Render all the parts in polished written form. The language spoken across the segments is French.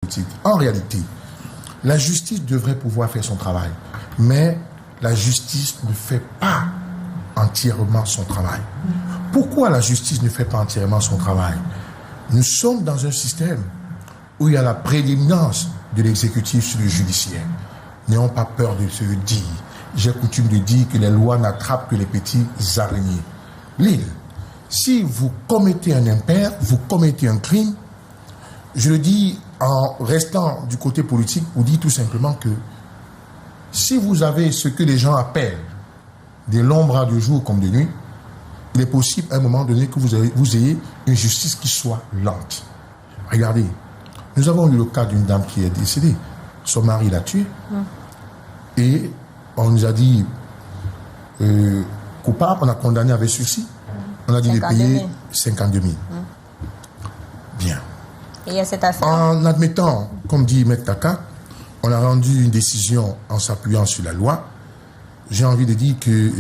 politique. En réalité, la justice devrait pouvoir faire son travail, mais la justice ne fait pas entièrement son travail. Pourquoi la justice ne fait pas entièrement son travail? Nous sommes dans un système où il y a la prédominance de l'exécutif sur le judiciaire. N'ayons pas peur de se dire. J'ai coutume de dire que les lois n'attrapent que les petits araignées. L'île, si vous commettez un impair, vous commettez un crime, je le dis en restant du côté politique, vous dit tout simplement que si vous avez ce que les gens appellent de l'ombre de jour comme de nuit, il est possible à un moment donné que vous ayez une justice qui soit lente. Regardez, nous avons eu le cas d'une dame qui est décédée. Son mari l'a tuée. Et on nous a dit coupable, on a condamné avec sursis. On a dit de payer 52 000. Bien. Et il y a cette affaire. En admettant, comme dit M. Taka, on a rendu une décision en s'appuyant sur la loi. J'ai envie de dire que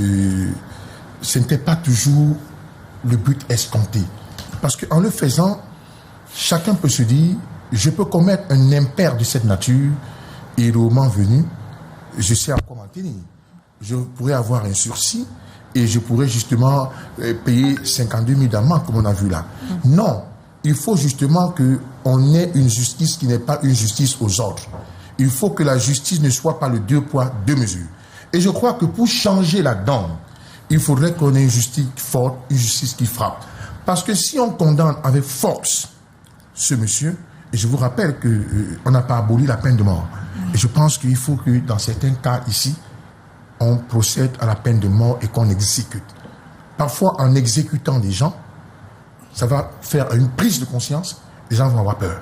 ce n'était pas toujours le but escompté. Parce qu'en le faisant, chacun peut se dire, je peux commettre un impair de cette nature et le moment venu, je sais à quoi m'en tenir. Je pourrais avoir un sursis et je pourrais justement payer 52 000 d'amende comme on a vu là. Non, il faut justement qu'on ait une justice qui n'est pas une justice aux ordres. Il faut que la justice ne soit pas le 2 poids, 2 mesures. Et je crois que pour changer la donne, il faudrait qu'on ait une justice forte, une justice qui frappe. Parce que si on condamne avec force ce monsieur, et je vous rappelle qu'on n'a pas aboli la peine de mort. Et je pense qu'il faut que dans certains cas ici, on procède à la peine de mort et qu'on exécute. Parfois, en exécutant des gens, ça va faire une prise de conscience, les gens vont avoir peur.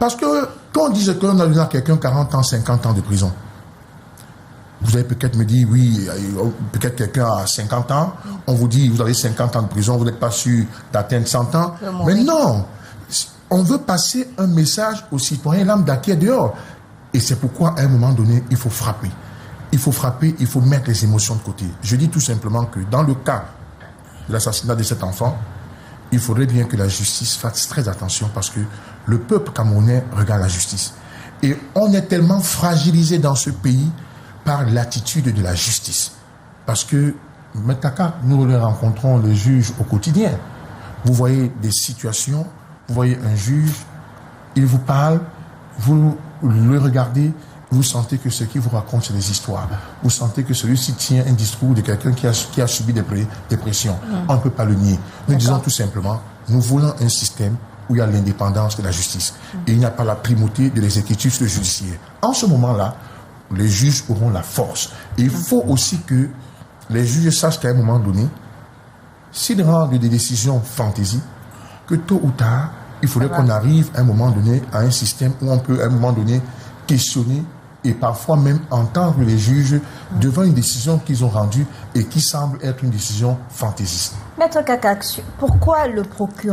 Parce que quand on dit qu'on a donné à quelqu'un 40 ans, 50 ans de prison, vous allez peut-être me dire, oui, peut-être quelqu'un a 50 ans, on vous dit, vous avez 50 ans de prison, vous n'êtes pas sûr d'atteindre 100 ans. Mais non, on veut passer un message aux citoyens lambda qui est dehors. Et c'est pourquoi, à un moment donné, il faut frapper. Il faut frapper, il faut mettre les émotions de côté. Je dis tout simplement que dans le cas de l'assassinat de cet enfant, il faudrait bien que la justice fasse très attention parce que le peuple camerounais regarde la justice. Et on est tellement fragilisé dans ce pays par l'attitude de la justice. Parce que, Metaka, nous les rencontrons, les juges, au quotidien. Vous voyez des situations, vous voyez un juge, il vous parle, vous le regardez, vous sentez que ce qu'il vous raconte, c'est des histoires. Vous sentez que celui-ci tient un discours de quelqu'un qui a subi des pressions. On ne peut pas le nier. Nous disons tout simplement, nous voulons un système où il y a l'indépendance de la justice. Et il n'y a pas la primauté de l'exécutif sur le judiciaire. En ce moment-là, les juges auront la force. Et il faut aussi que les juges sachent qu'à un moment donné, s'ils rendent des décisions fantaisie, que tôt ou tard, il faudrait qu'on arrive à un moment donné à un système où on peut à un moment donné questionner et parfois même entendre les juges devant une décision qu'ils ont rendue et qui semble être une décision fantaisiste. Maître Kaka, pourquoi le procureur